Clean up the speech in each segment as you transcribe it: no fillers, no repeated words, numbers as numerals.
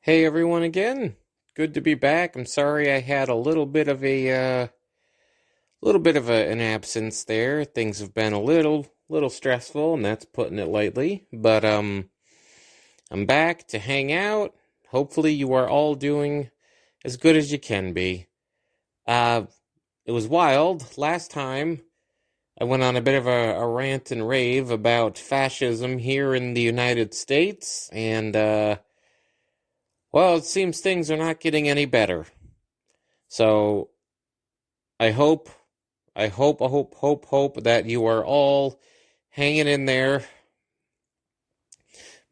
Hey everyone again. Good to be back. I'm sorry I had a an absence there. Things have been a little stressful, and that's putting it lightly. But I'm back to hang out. Hopefully you are all doing as good as you can be. Uh it was wild. Last time I went on a bit of a rant and rave about fascism here in the United States, and well, it seems things are not getting any better. So I hope, hope that you are all hanging in there.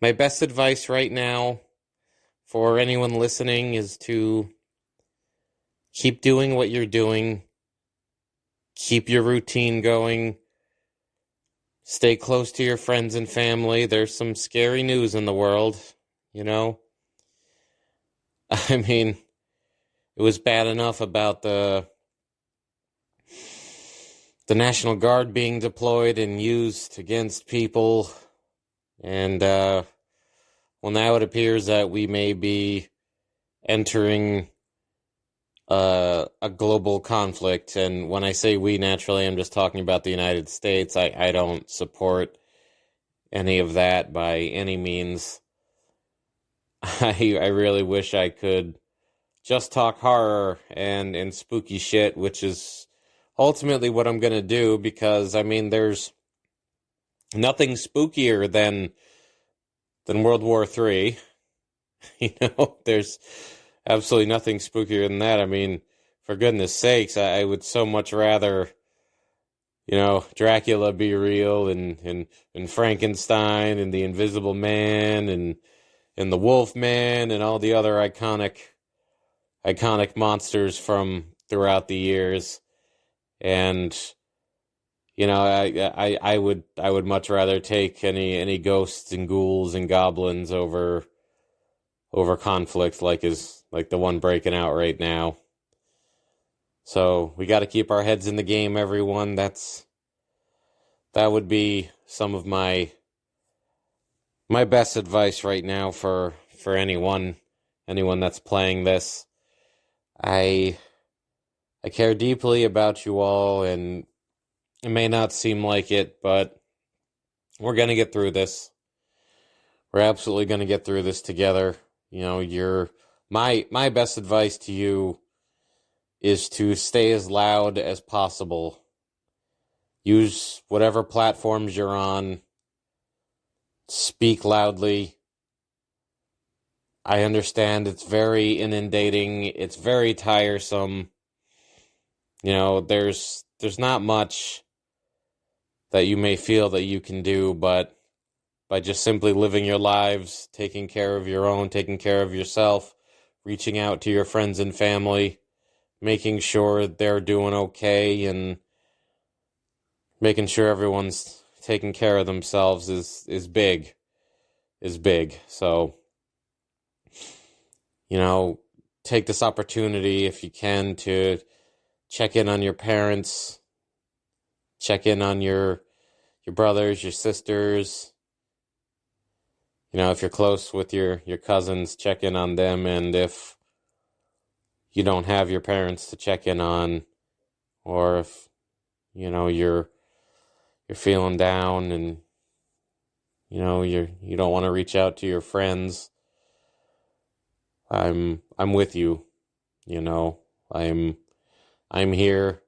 My best advice right now for anyone listening is to keep doing what you're doing, keep your routine going, stay close to your friends and family. There's some scary news in the world, you know? I mean, it was bad enough about the National Guard being deployed and used against people, and well, now it appears that we may be entering a global conflict. And when I say we, naturally, I'm just talking about the United States. I don't support any of that by any means. I really wish I could just talk horror and spooky shit, which is ultimately what I'm going to do, because, I mean, there's nothing spookier than World War III. There's absolutely nothing spookier than that. I mean, for goodness sakes, I would so much rather, Dracula be real, and Frankenstein, and the Invisible Man, and the Wolf Man, and all the other iconic monsters from throughout the years. And I would much rather take any ghosts and ghouls and goblins over conflict like the one breaking out right now. So we got to keep our heads in the game, everyone. That would be some of my best advice right now for anyone that's playing this. I care deeply about you all, and it may not seem like it, but we're going to get through this. We're absolutely going to get through this together. My best advice to you is to stay as loud as possible. Use whatever platforms you're on. Speak loudly. I understand it's very inundating. It's very tiresome. There's not much that you may feel that you can do, but by just simply living your lives, taking care of your own, taking care of yourself, reaching out to your friends and family, making sure they're doing okay, and making sure everyone's taking care of themselves is big. So, take this opportunity, if you can, to check in on your parents, check in on your brothers, your sisters. If you're close with your cousins, check in on them. And if you don't have your parents to check in on, or if, you're feeling down and, you don't want to reach out to your friends, I'm with you. I'm here.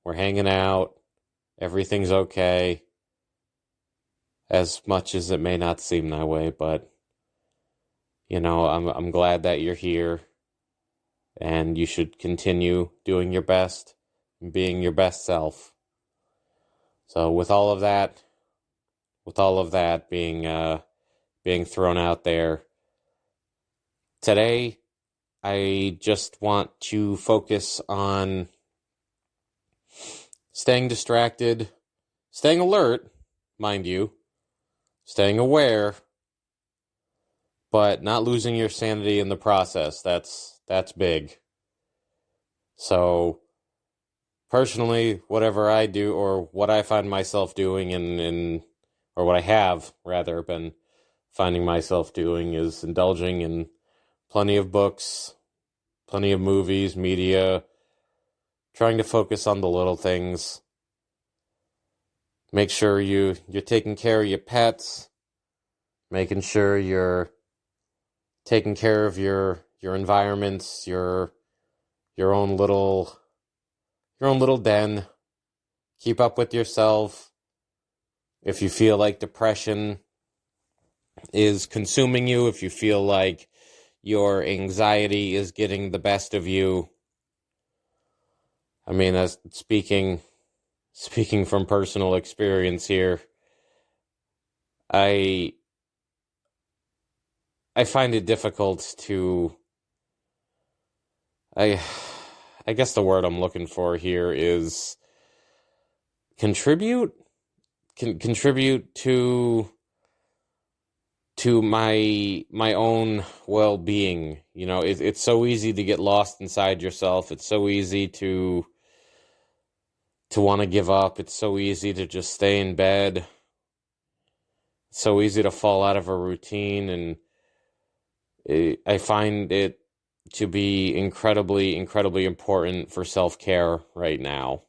We're hanging out. Everything's okay. As much as it may not seem that way, but I'm glad that you're here, and you should continue doing your best and being your best self. So with all of that being thrown out there, today I just want to focus on staying distracted, staying alert, mind you, staying aware, but not losing your sanity in the process. That's big. So personally, whatever I do, or what I find myself doing, or what I have rather been finding myself doing, is indulging in plenty of books, plenty of movies, media, trying to focus on the little things. Make sure you're taking care of your pets, making sure you're taking care of your environments, your own little den. Keep up with yourself. If you feel like depression is consuming you, if you feel like your anxiety is getting the best of you, I mean, as speaking from personal experience here, I find it difficult to, I guess the word I'm looking for here is contribute to my own well-being. You know, it's so easy to get lost inside yourself. It's so easy to want to give up. It's so easy to just stay in bed. It's so easy to fall out of a routine, and I find it to be incredibly, incredibly important for self-care right now.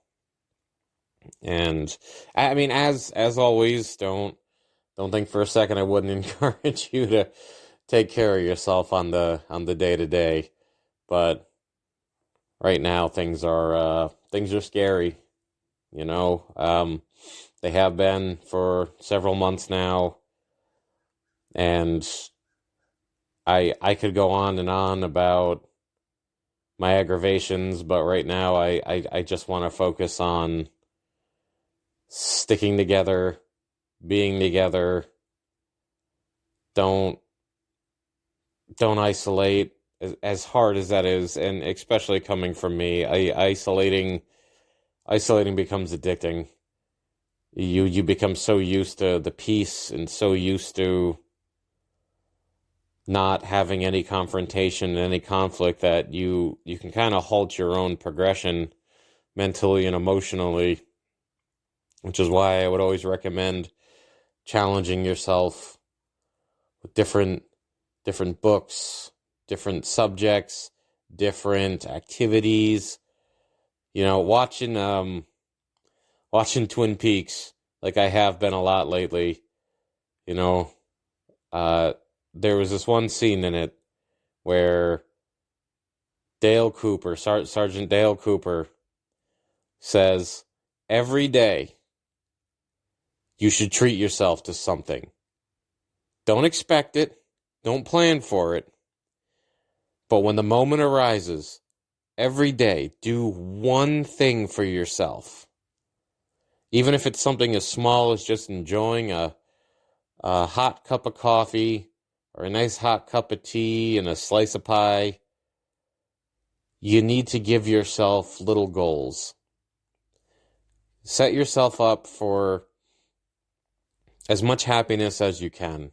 And I mean, as always, don't think for a second I wouldn't encourage you to take care of yourself on the day-to-day. But right now things are scary. You know, they have been for several months now, and I could go on and on about my aggravations, but right now I just want to focus on sticking together, being together. Don't isolate, as hard as that is, and especially coming from me. Isolating becomes addicting. You become so used to the peace and so used to not having any confrontation, any conflict, that you can kind of halt your own progression mentally and emotionally, which is why I would always recommend challenging yourself with different books, different subjects, different activities. You know, watching Twin Peaks, like I have been a lot lately. You know, there was this one scene in it where Dale Cooper, Sergeant Dale Cooper, says, every day you should treat yourself to something. Don't expect it. Don't plan for it. But when the moment arises, every day, do one thing for yourself. Even if it's something as small as just enjoying a hot cup of coffee or a nice hot cup of tea and a slice of pie, you need to give yourself little goals. Set yourself up for as much happiness as you can.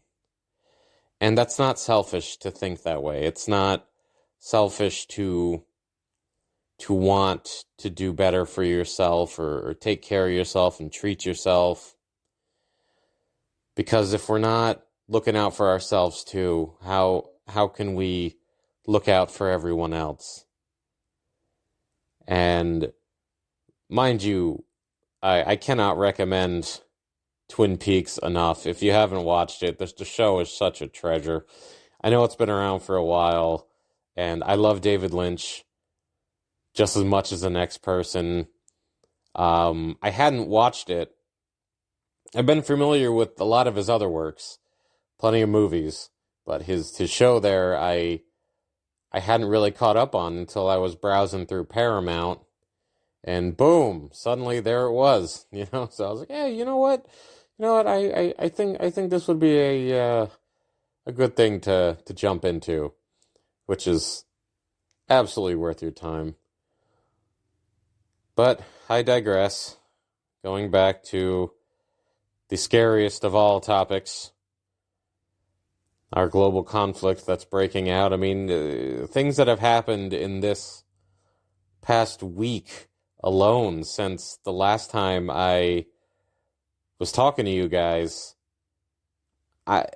And that's not selfish to think that way. It's not selfish to want to do better for yourself or take care of yourself and treat yourself. Because if we're not looking out for ourselves too, how can we look out for everyone else? And mind you, I cannot recommend Twin Peaks enough. If you haven't watched it, the show is such a treasure. I know it's been around for a while, and I love David Lynch just as much as the next person. I hadn't watched it. I've been familiar with a lot of his other works, plenty of movies, but his show there I hadn't really caught up on until I was browsing through Paramount, and boom, suddenly there it was. You know, so I was like, hey, you know what? I think this would be a good thing to jump into, which is absolutely worth your time. But I digress. Going back to the scariest of all topics, our global conflict that's breaking out. I mean, things that have happened in this past week alone since the last time I was talking to you guys, I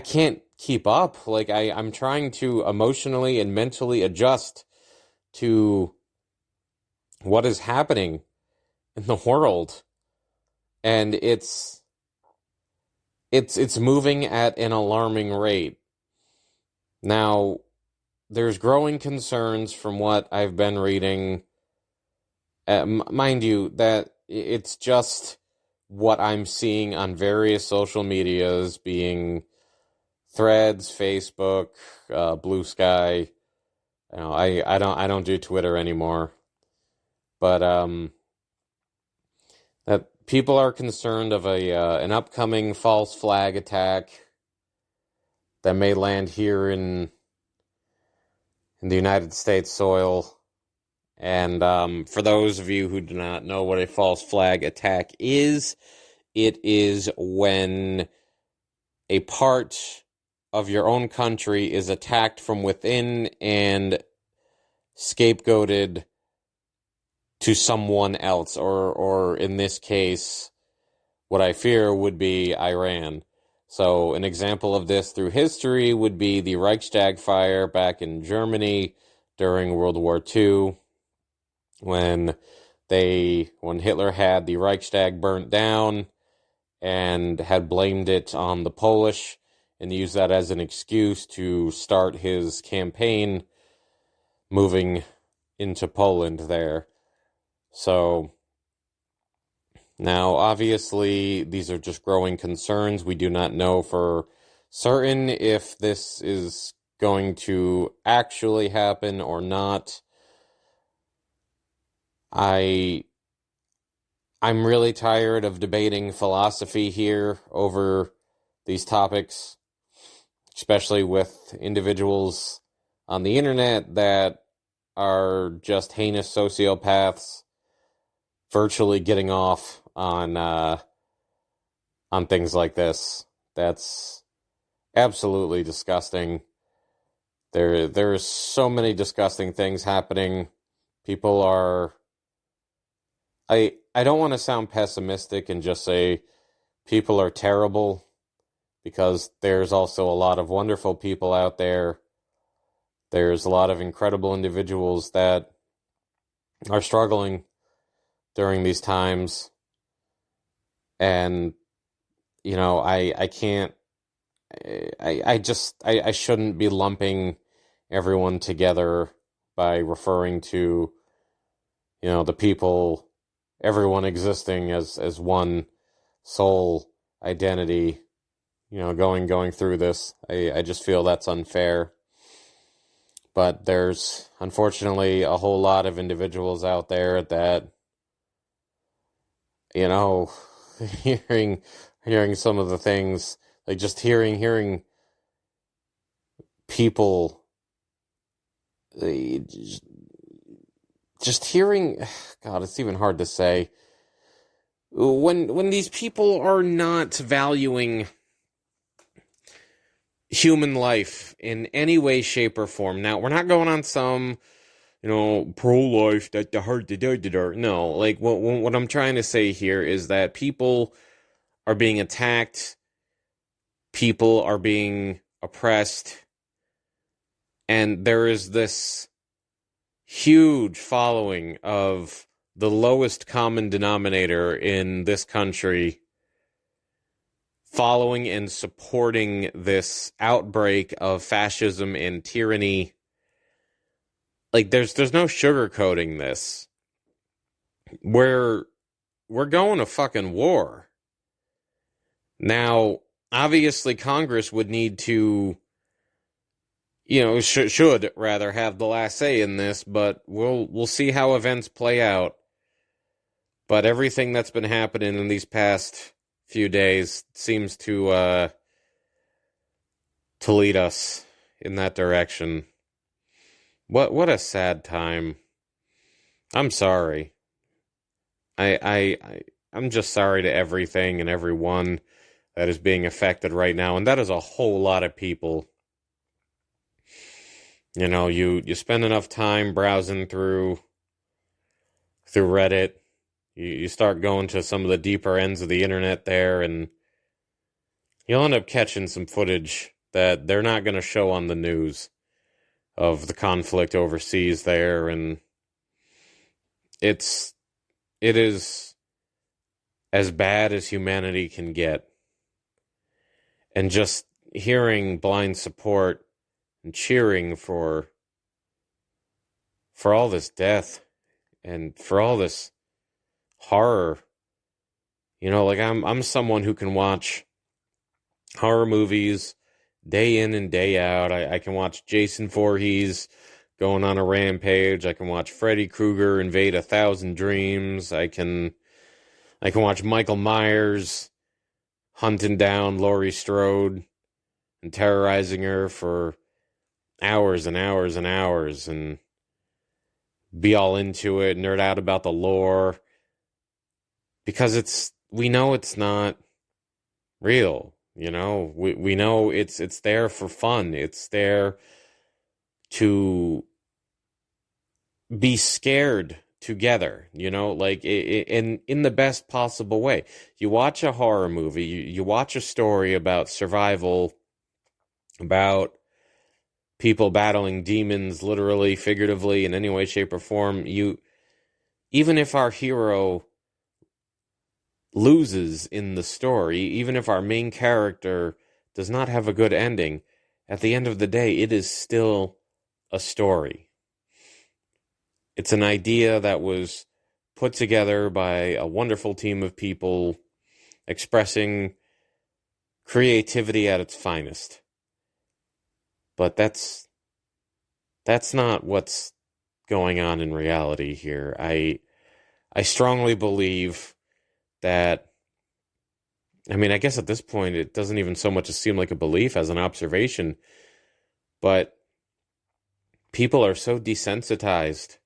can't keep up. Like, I'm trying to emotionally and mentally adjust to what is happening in the world. And it's moving at an alarming rate. Now, there's growing concerns from what I've been reading. Mind you, that it's just what I'm seeing on various social medias, being Threads, Facebook, Blue Sky. I don't do Twitter anymore, but that people are concerned of an upcoming false flag attack that may land here in the United States soil. And for those of you who do not know what a false flag attack is, it is when a part of your own country is attacked from within and scapegoated to someone else, or in this case, what I fear would be Iran. So an example of this through history would be the Reichstag fire back in Germany during World War II, when Hitler had the Reichstag burnt down and had blamed it on the Polish and used that as an excuse to start his campaign moving into Poland there. So now, obviously, these are just growing concerns. We do not know for certain if this is going to actually happen or not. I'm really tired of debating philosophy here over these topics, especially with individuals on the internet that are just heinous sociopaths virtually getting off on things like this. That's absolutely disgusting. There's so many disgusting things happening. People are... I don't want to sound pessimistic and just say people are terrible, because there's also a lot of wonderful people out there. There's a lot of incredible individuals that are struggling during these times. And, I can't, I shouldn't be lumping everyone together by referring to, the people, everyone existing as one sole identity, going through this. I just feel that's unfair. But there's, unfortunately, a whole lot of individuals out there that, hearing some of the things, like just hearing people, just hearing, God, it's even hard to say. When these people are not valuing human life in any way, shape, or form. Now, we're not going on some, pro-life, no, like, what I'm trying to say here is that people are being attacked, people are being oppressed, and there is this huge following of the lowest common denominator in this country following and supporting this outbreak of fascism and tyranny. Like, there's no sugarcoating this. We're going to fucking war. Now, obviously, Congress would need to, should rather have the last say in this, but we'll see how events play out. But everything that's been happening in these past few days seems to lead us in that direction. What a sad time. I'm sorry. I'm just sorry to everything and everyone that is being affected right now, and that is a whole lot of people. You spend enough time browsing through Reddit. You start going to some of the deeper ends of the internet there, and you'll end up catching some footage that they're not going to show on the news of the conflict overseas there, and it is as bad as humanity can get. And just hearing blind support and cheering for all this death and for all this horror. You know, like I'm someone who can watch horror movies day in and day out. I can watch Jason Voorhees going on a rampage. I can watch Freddy Krueger invade 1,000 dreams. I can watch Michael Myers hunting down Laurie Strode and terrorizing her for hours and hours and hours and be all into it, nerd out about the lore, because we know it's not real. You know, we know it's there for fun. It's there to be scared together, you know, like in the best possible way. You watch a horror movie, you watch a story about survival, about people battling demons, literally, figuratively, in any way, shape, or form. Even if our hero loses in the story, even if our main character does not have a good ending, at the end of the day, it is still a story. It's an idea that was put together by a wonderful team of people expressing creativity at its finest. But that's not what's going on in reality here. I strongly believe that, I mean, I guess at this point it doesn't even so much seem like a belief as an observation, but people are so desensitized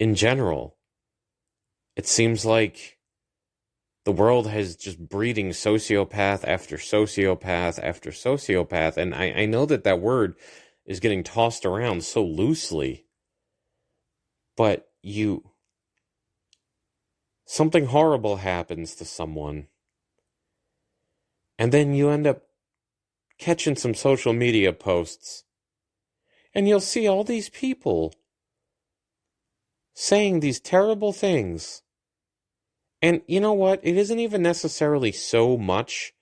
in general. It seems like the world has just breeding sociopath after sociopath after sociopath, and I know that word is getting tossed around so loosely, but something horrible happens to someone, and then you end up catching some social media posts, and you'll see all these people saying these terrible things. And you know what? It isn't even necessarily so much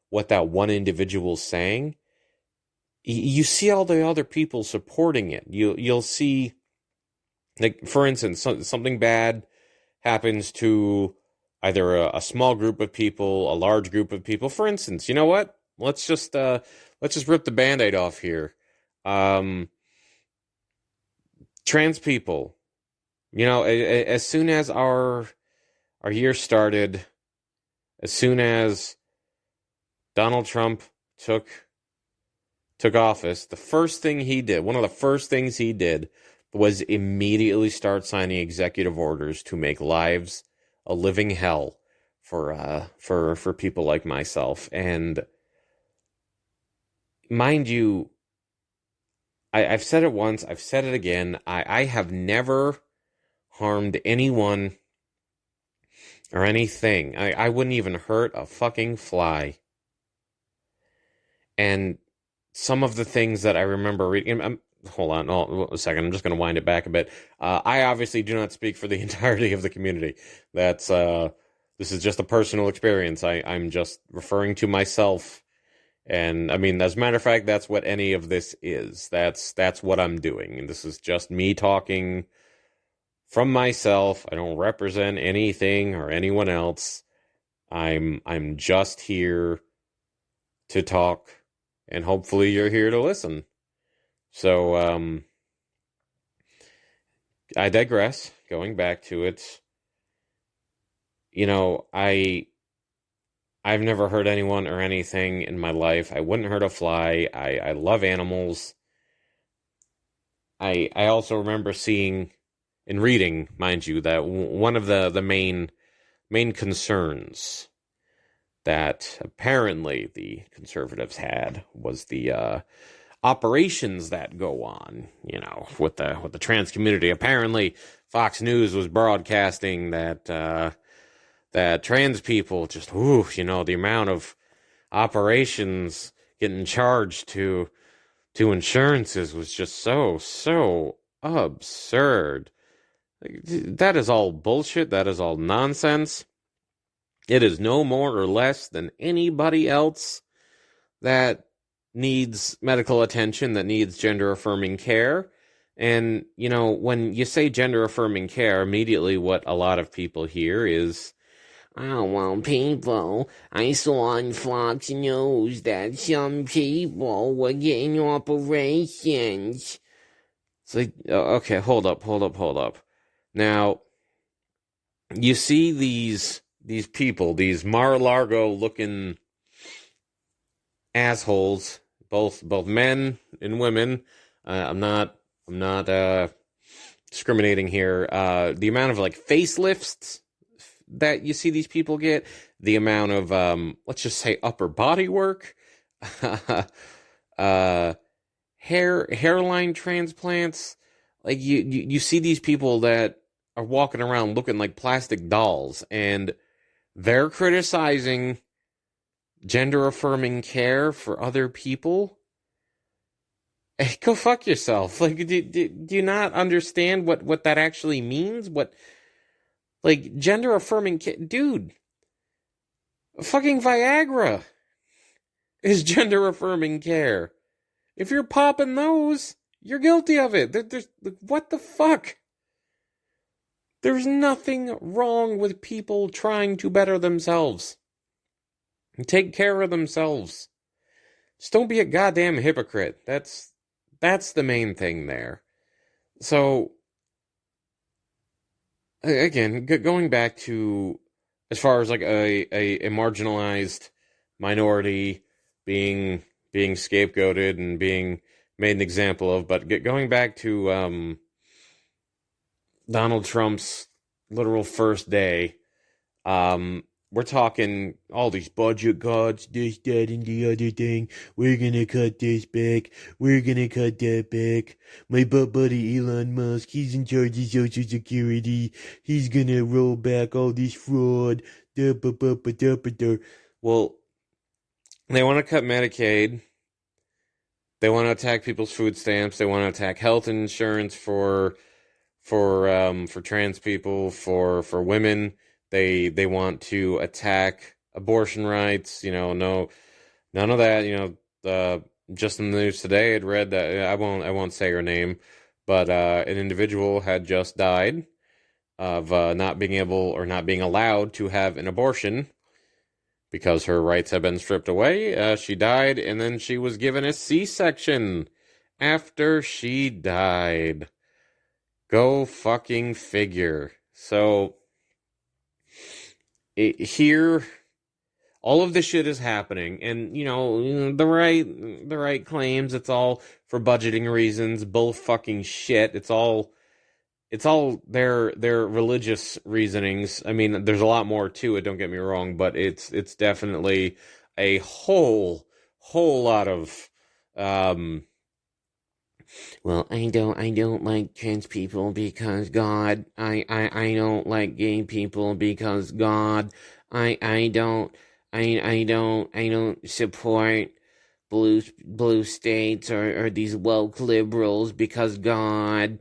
what that one individual's saying. You see all the other people supporting it. You'll see, like, for instance, something bad happens to either a small group of people, a large group of people. For instance, you know what? Let's just rip the Band-Aid off here. Trans people. You know, as soon as our year started, as soon as Donald Trump took office, the first thing he did, one of the first things he did, was immediately start signing executive orders to make lives a living hell for people like myself. And mind you, I've said it once, I've said it again, I have never harmed anyone or anything. I wouldn't even hurt a fucking fly. And some of the things that I remember reading, hold on a second, I'm just going to wind it back a bit. I obviously do not speak for the entirety of the community. This is just a personal experience. I'm just referring to myself. And I mean, as a matter of fact, that's what any of this is. That's what I'm doing. And this is just me talking from myself. I don't represent anything or anyone else. I'm just here to talk, and hopefully you're here to listen. So, I digress. Going back to it, you know, I've never hurt anyone or anything in my life. I wouldn't hurt a fly. I love animals. I also remember seeing and reading, mind you, that one of the main concerns that apparently the conservatives had was the operations that go on, you know, with the trans community. Apparently, Fox News was broadcasting that trans people just, you know, the amount of operations getting charged to insurances was just so absurd. That is all bullshit. That is all nonsense. It is no more or less than anybody else that needs medical attention, that needs gender-affirming care. And, when you say gender-affirming care, immediately what a lot of people hear is, oh, well, I saw on Fox News that some people were getting operations. It's like, okay, hold up. Now, you see these people, these Mar-a-Lago-looking assholes, both men and women. I'm not discriminating here. The amount of facelifts that you see these people get, the amount of let's just say upper body work, hairline transplants. You see these people that are walking around looking like plastic dolls, and they're criticizing gender-affirming care for other people. Hey, go fuck yourself. Do you not understand what that actually means? Gender-affirming care? Dude, fucking Viagra is gender-affirming care. If you're popping those, you're guilty of it. There's what the fuck? There's nothing wrong with people trying to better themselves and take care of themselves. Just don't be a goddamn hypocrite. That's the main thing there. So, again, going back to as far as a marginalized minority being scapegoated and being made an example of, but going back to Donald Trump's literal first day, we're talking all these budget cuts, this, that, and the other thing. We're gonna cut this back. We're gonna cut that back. My butt buddy Elon Musk, he's in charge of Social Security. He's gonna roll back all this fraud. Well, they want to cut Medicaid. They want to attack people's food stamps. They want to attack health insurance for trans people, for women. They want to attack abortion rights. No, none of that. Just in the news today, I'd read that I won't say her name, but an individual had just died of not being able or not being allowed to have an abortion because her rights have been stripped away. She died, and then she was given a C-section after she died. Go fucking figure. So here, all of this shit is happening, and the right claims it's all for budgeting reasons. Bull fucking shit. It's all their religious reasonings. I mean, there's a lot more to it. Don't get me wrong, but it's definitely a whole lot of. Well, I don't like trans people because God. I don't like gay people because God. I don't support blue states or these woke liberals because God.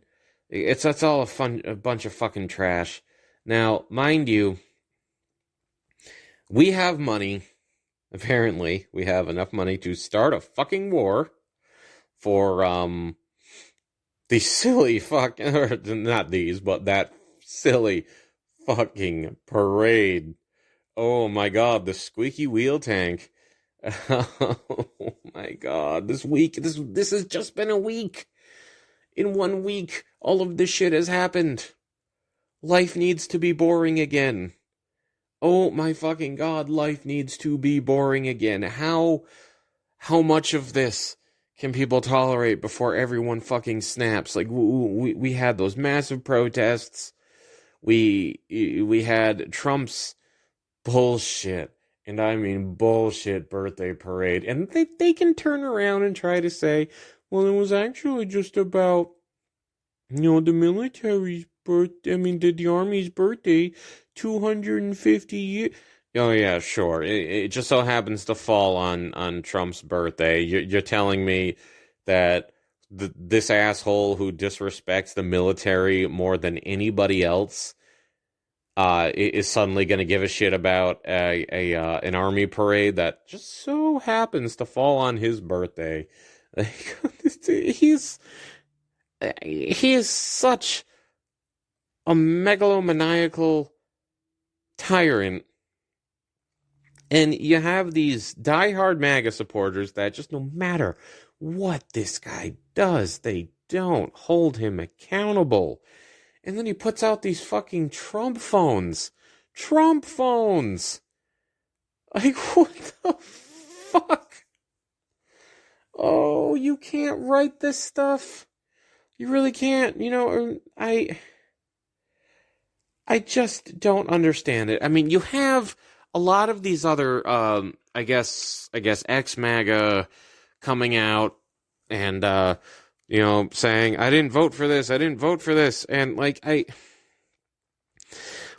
That's all a bunch of fucking trash. Now, mind you, we have money. Apparently, we have enough money to start a fucking war for these silly fucking, or not these, but that silly fucking parade. Oh my god, the squeaky wheel tank. Oh my god, this has just been a week. In 1 week, all of this shit has happened. Life needs to be boring again. Oh my fucking god, life needs to be boring again. How much of this can people tolerate before everyone fucking snaps? We had those massive protests. We had Trump's bullshit, and I mean bullshit birthday parade. And they can turn around and try to say, well, it was actually just about, the military's birthday, the Army's birthday, 250 years. Oh yeah, sure. It just so happens to fall on Trump's birthday. You're telling me that this asshole who disrespects the military more than anybody else is suddenly going to give a shit about an army parade that just so happens to fall on his birthday. Like, he's he is such a megalomaniacal tyrant. And you have these diehard MAGA supporters that just no matter what this guy does, they don't hold him accountable. And then he puts out these fucking Trump phones. Trump phones! Like, what the fuck? Oh, you can't write this stuff. You really can't. I just don't understand it. I mean, you have a lot of these other, I guess ex-MAGA coming out and, saying, I didn't vote for this, and,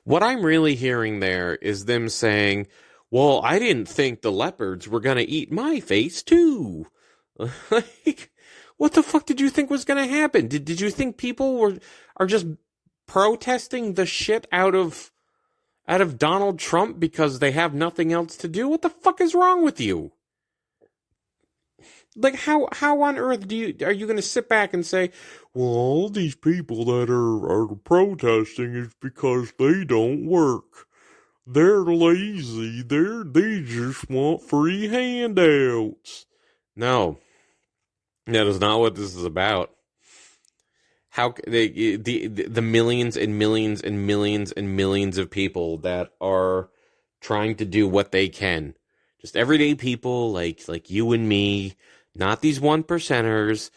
what I'm really hearing there is them saying, well, I didn't think the leopards were gonna eat my face, too. Like, what the fuck did you think was gonna happen? Did you think people are just protesting the shit out of Donald Trump because they have nothing else to do? What the fuck is wrong with you? Like, how on earth are you going to sit back and say, well, all these people that are protesting is because they don't work. They're lazy. They just want free handouts. No, that is not what this is about. How the millions and millions and millions and millions of people that are trying to do what they can, just everyday people like you and me, not these 1%ers,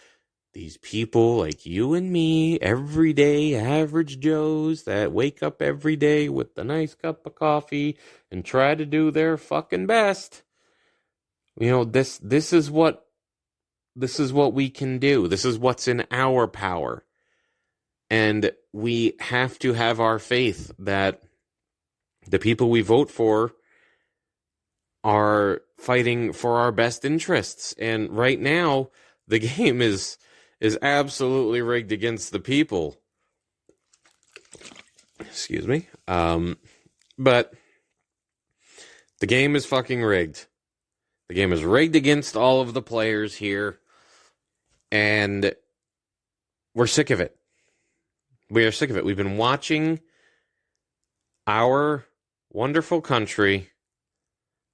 these people like you and me, everyday average Joes that wake up every day with a nice cup of coffee and try to do their fucking best. This is what we can do. This is what's in our power. And we have to have our faith that the people we vote for are fighting for our best interests. And right now, the game is absolutely rigged against the people. Excuse me. But the game is fucking rigged. The game is rigged against all of the players here. And we're sick of it. We are sick of it. We've been watching our wonderful country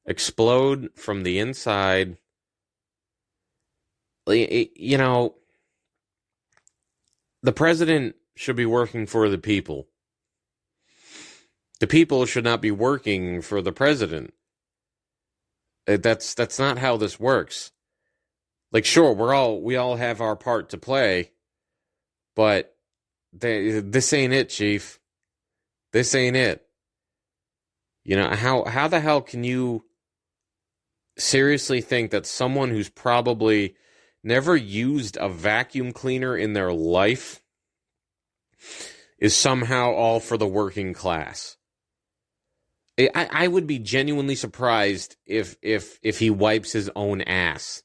explode from the inside. The president should be working for the people. The people should not be working for the president. That's not how this works. Like, sure, we all have our part to play, but this ain't it, Chief. This ain't it. How the hell can you seriously think that someone who's probably never used a vacuum cleaner in their life is somehow all for the working class? I would be genuinely surprised if he wipes his own ass.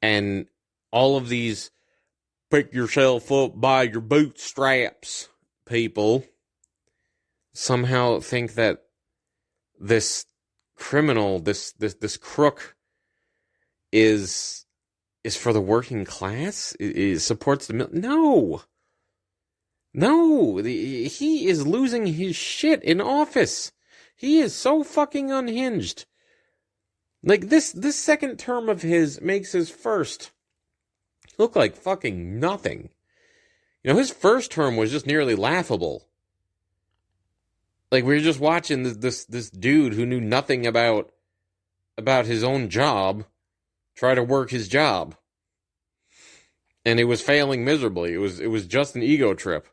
And all of these pick yourself up by your bootstraps people somehow think that this criminal, this crook is for the working class? It supports the No, he is losing his shit in office. He is so fucking unhinged. Like, this second term of his makes his first look like fucking nothing. His first term was just nearly laughable. Like, we were just watching this dude who knew nothing about his own job try to work his job. And it was failing miserably. It was just an ego trip.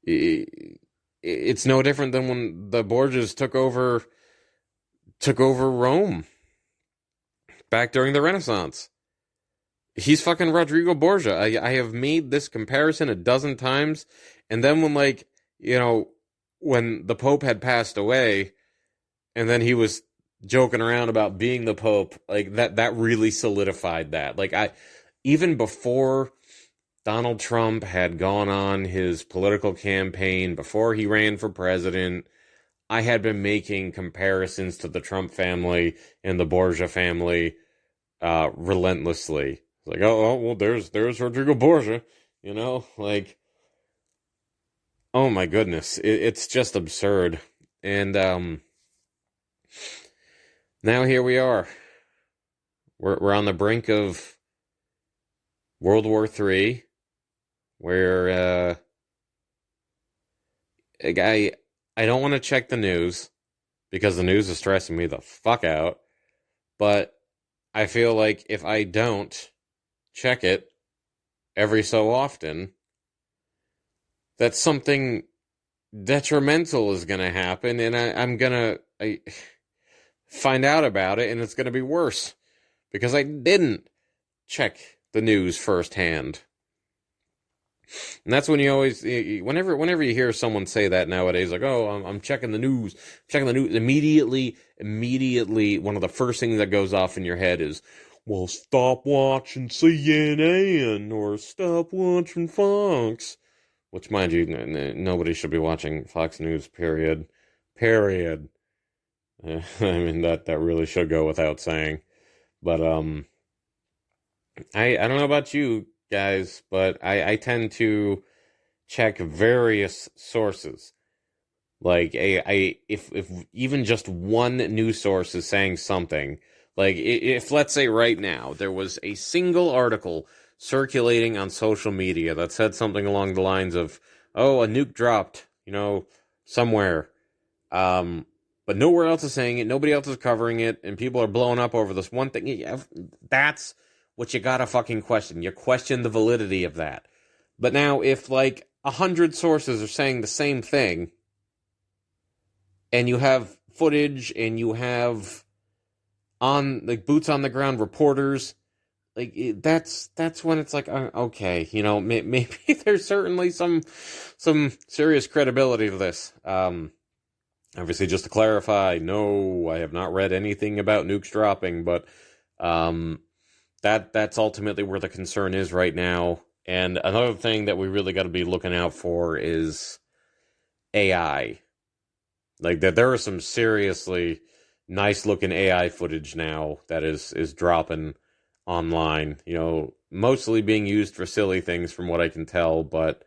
It's no different than when the Borgias took over Rome back during the Renaissance. He's fucking Rodrigo Borgia. I have made this comparison a dozen times, and then when when the Pope had passed away, and then he was joking around about being the Pope, like that really solidified that. Like even before Donald Trump had gone on his political campaign, before he ran for president, I had been making comparisons to the Trump family and the Borgia family relentlessly. Like, well, there's Rodrigo Borgia, like, oh my goodness, it's just absurd. And now here we are. We're on the brink of World War III, where I don't want to check the news because the news is stressing me the fuck out. But I feel like if I don't check it every so often, that something detrimental is going to happen, and I'm going to find out about it, and it's going to be worse because I didn't check the news firsthand. And that's when you always, whenever you hear someone say that nowadays, like, oh, I'm checking the news, immediately, one of the first things that goes off in your head is, well, stop watching CNN or stop watching Fox. Which, mind you, nobody should be watching Fox News, period. I mean, that really should go without saying. But, I don't know about you guys, but I tend to check various sources. Like, if even just one news source is saying something, like, if let's say right now, there was a single article circulating on social media that said something along the lines of, oh, a nuke dropped, somewhere. But nowhere else is saying it, nobody else is covering it, and people are blowing up over this one thing. Yeah, that's what you gotta fucking question. You question the validity of that. But now, if, 100 sources are saying the same thing, and you have footage, and you have boots on the ground reporters, that's when it's like, okay, maybe there's certainly some serious credibility to this. Obviously, just to clarify, no, I have not read anything about nukes dropping, but that's ultimately where the concern is right now. And another thing that we really got to be looking out for is AI. Like, that there is some seriously nice looking AI footage now that is dropping online, mostly being used for silly things from what I can tell, but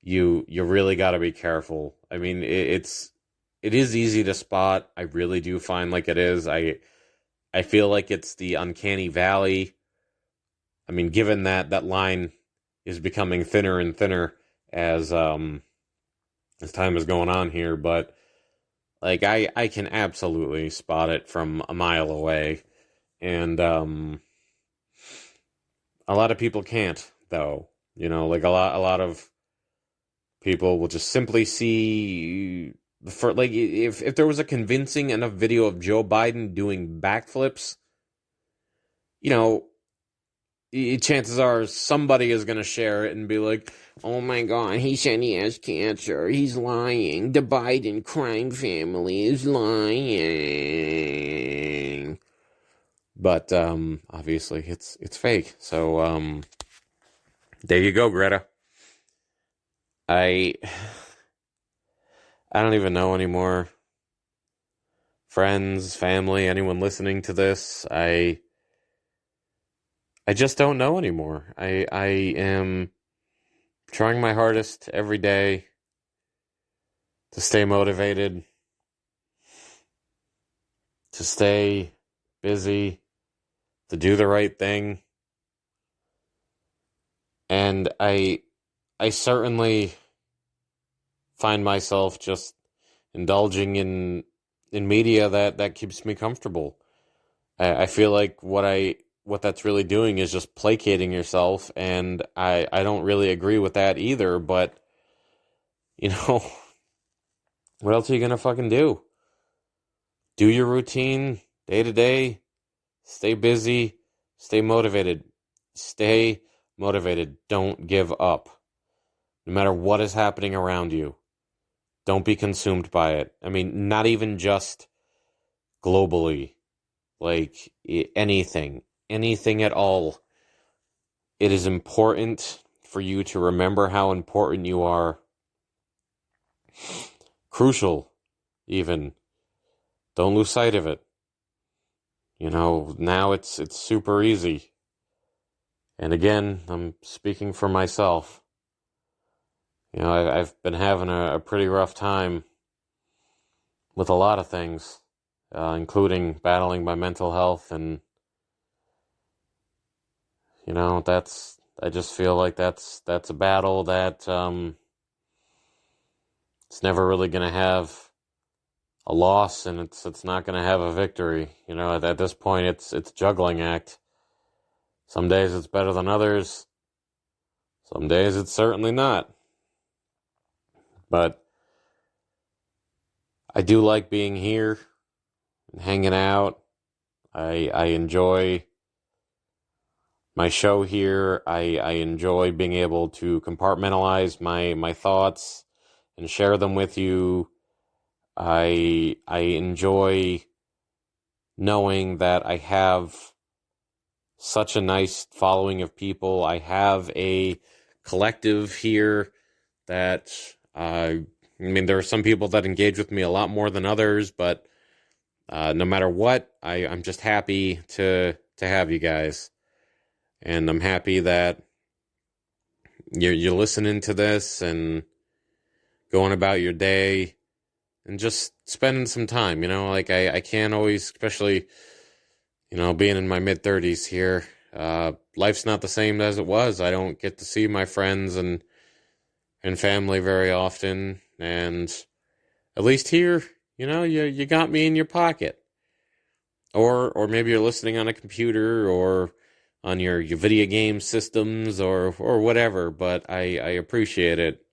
you really got to be careful. I mean, it is easy to spot. I really do find like it is. I feel like it's the uncanny valley. I mean, given that line is becoming thinner and thinner as time is going on here, but I can absolutely spot it from a mile away. And a lot of people can't, though. A lot of people will just simply see if there was a convincing enough video of Joe Biden doing backflips, chances are somebody is going to share it and be like, oh my God, he said he has cancer. He's lying. The Biden crime family is lying. But obviously it's fake. So there you go, Greta. I don't even know anymore. Friends, family, anyone listening to this, I just don't know anymore. I am trying my hardest every day to stay motivated, to stay busy, to do the right thing. And I certainly find myself just indulging in media that keeps me comfortable. I feel like what that's really doing is just placating yourself, and I don't really agree with that either, but what else are you gonna fucking do? Do your routine day to day, stay busy, stay motivated. Don't give up. No matter what is happening around you. don't be consumed by it. I mean, not even just globally, like anything at all. It is important for you to remember how important you are. Crucial, even. Don't lose sight of it. Now it's super easy. And again, I'm speaking for myself. I've been having a pretty rough time with a lot of things, including battling my mental health, and I just feel like that's a battle that it's never really going to have a loss, and it's not going to have a victory. At this point, it's juggling act. Some days it's better than others. Some days it's certainly not. But I do like being here and hanging out. I enjoy my show here. I enjoy being able to compartmentalize my thoughts and share them with you. I enjoy knowing that I have such a nice following of people. I have a collective here that, there are some people that engage with me a lot more than others, but no matter what, I'm just happy to have you guys. And I'm happy that you're listening to this and going about your day and just spending some time. I can't always, especially, being in my mid-30s here, life's not the same as it was. I don't get to see my friends and family very often. And at least here, you got me in your pocket. Or maybe you're listening on a computer or on your video game systems or whatever, but I appreciate it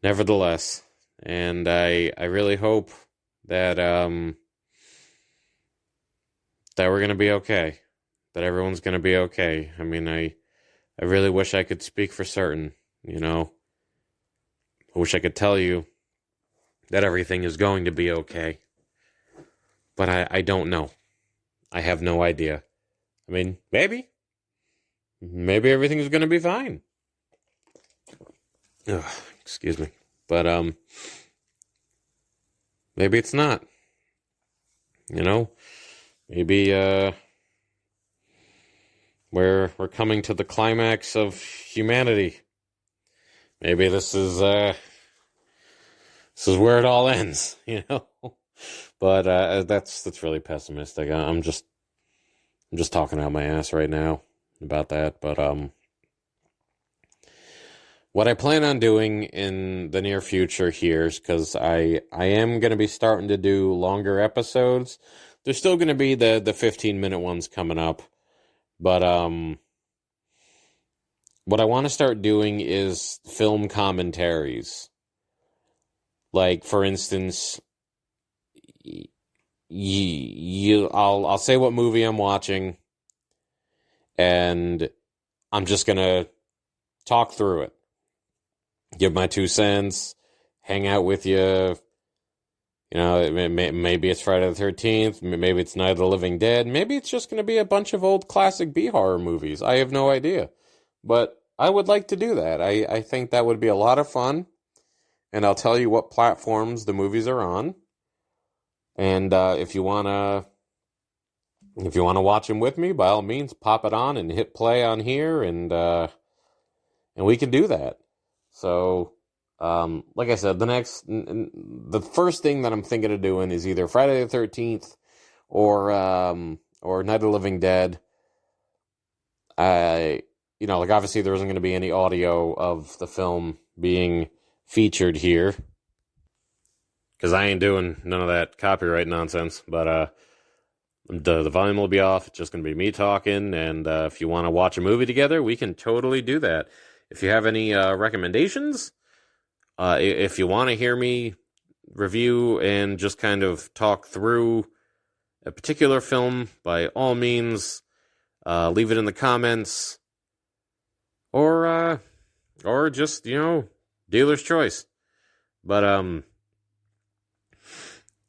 nevertheless. And I really hope that that we're going to be okay, that everyone's going to be okay. I really wish I could speak for certain, I wish I could tell you that everything is going to be okay, but I don't know. I have no idea. Maybe everything is going to be fine. Ugh, excuse me. But, maybe it's not. Maybe, we're coming to the climax of humanity. Maybe this is where it all ends, But, that's really pessimistic. I'm just talking out my ass right now about that, but, what I plan on doing in the near future here is, because I am going to be starting to do longer episodes. There's still going to be the 15-minute ones coming up. But what I want to start doing is film commentaries. Like, for instance, I'll say what movie I'm watching, and I'm just going to talk through it. Give my 2 cents, hang out with you. Maybe it's Friday the 13th. Maybe it's Night of the Living Dead. Maybe it's just going to be a bunch of old classic B-horror movies. I have no idea. But I would like to do that. I think that would be a lot of fun. And I'll tell you what platforms the movies are on. And if you want to watch them with me, by all means, pop it on and hit play on here, and we can do that. So, like I said, the first thing that I'm thinking of doing is either Friday the 13th or Night of the Living Dead. Obviously there isn't going to be any audio of the film being featured here, because I ain't doing none of that copyright nonsense, but the volume will be off. It's just going to be me talking, and if you want to watch a movie together, we can totally do that. If you have any recommendations, if you want to hear me review and just kind of talk through a particular film, by all means, leave it in the comments, or just, dealer's choice. But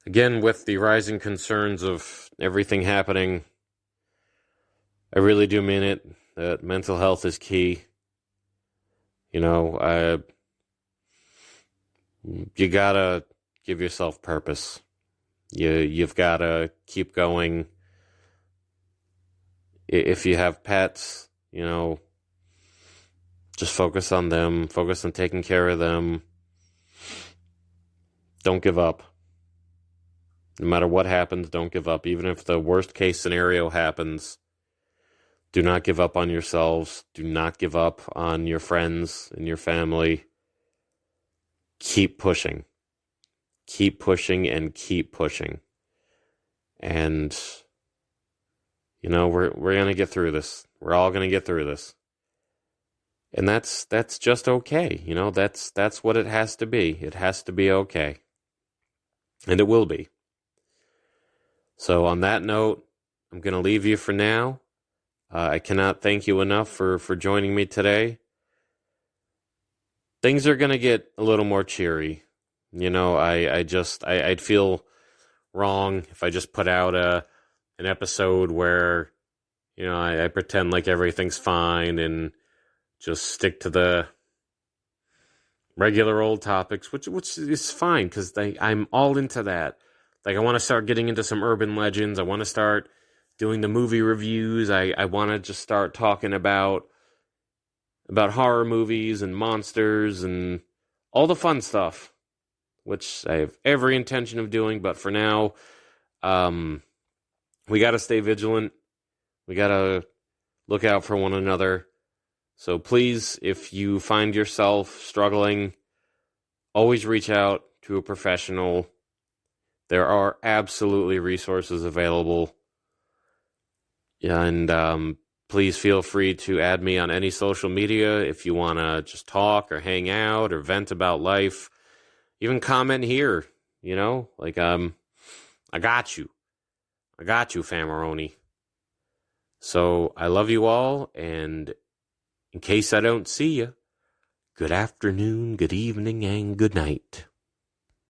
again, with the rising concerns of everything happening, I really do mean it, that mental health is key. You know, you gotta give yourself purpose. You've gotta keep going. If you have pets, you know, just focus on them, focus on taking care of them. Don't give up. No matter what happens, don't give up. Even if the worst case scenario happens, do not give up on yourselves. Do not give up on your friends and your family. Keep pushing. Keep pushing and keep pushing. And, you know, we're going to get through this. We're all going to get through this. And that's just okay. You know, that's what it has to be. It has to be okay. And it will be. So on that note, I'm going to leave you for now. I cannot thank you enough for joining me today. Things are going to get a little more cheery. You know, I'd feel wrong if I just put out an episode where, you know, I pretend like everything's fine and just stick to the regular old topics, which is fine, because I'm all into that. Like, I want to start getting into some urban legends. I want to start doing the movie reviews. I want to just start talking about horror movies and monsters and all the fun stuff, which I have every intention of doing. But for now, we got to stay vigilant. We got to look out for one another. So please, if you find yourself struggling, always reach out to a professional. There are absolutely resources available. And please feel free to add me on any social media if you want to just talk or hang out or vent about life. Even comment here, you know? Like, I got you. I got you, Famaroni. So, I love you all, and in case I don't see you, good afternoon, good evening, and good night.